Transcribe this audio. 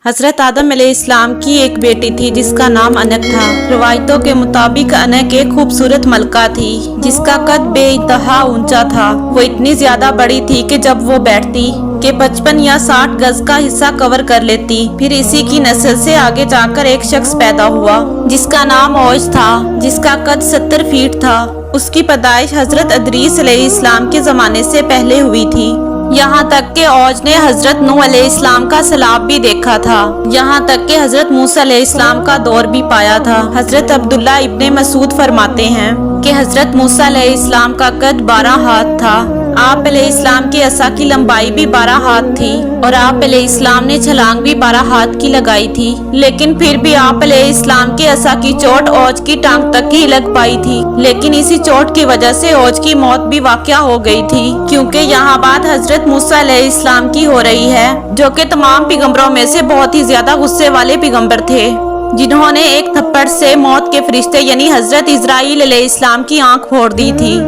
हजरत आदम अलैहिस्सलाम की एक बेटी थी जिसका नाम अनक था। रवायतों के मुताबिक अनक एक खूबसूरत मलका थी जिसका कद बेइंतहा ऊंचा था। वो इतनी ज्यादा बड़ी थी कि जब वो बैठती कि 55 या 60 गज का हिस्सा कवर कर लेती। फिर इसी की नस्ल से आगे जाकर एक शख्स पैदा हुआ जिसका नाम औज था, जिसका कद 70 फीट था। उसकी पैदाइश हजरत इदरीस अलैहिस्सलाम के जमाने से पहले हुई थी। यहाँ तक कि औज ने हजरत नूह अलैहिस्सलाम का सलाब भी देखा था। यहाँ तक कि हजरत मूसा अलैहिस्सलाम का दौर भी पाया था। हजरत अब्दुल्ला इब्ने मसूद फरमाते हैं कि हजरत मूसा अलैहिस्सलाम का कद 12 हाथ था। आप अलैहिस्सलाम के असा की लंबाई भी 12 हाथ थी और आप अलैहिस्सलाम ने छलांग भी 12 हाथ की लगाई थी। लेकिन फिर भी आप अलैहिस्सलाम के असा की चोट औज की टांग तक ही लग पाई थी। लेकिन इसी चोट की वजह से औज की मौत भी वाक़या हो गई थी, क्योंकि यहाँ बात हजरत मूसा अलैहिस्सलाम की हो रही है, जो कि तमाम पैगंबरों में से बहुत ही ज्यादा गुस्से वाले पैगंबर थे, जिन्होंने एक थप्पड़ से मौत के फरिश्ते यानी हजरत इजराइल अलैहिस्सलाम की आंख फोड़ दी थी।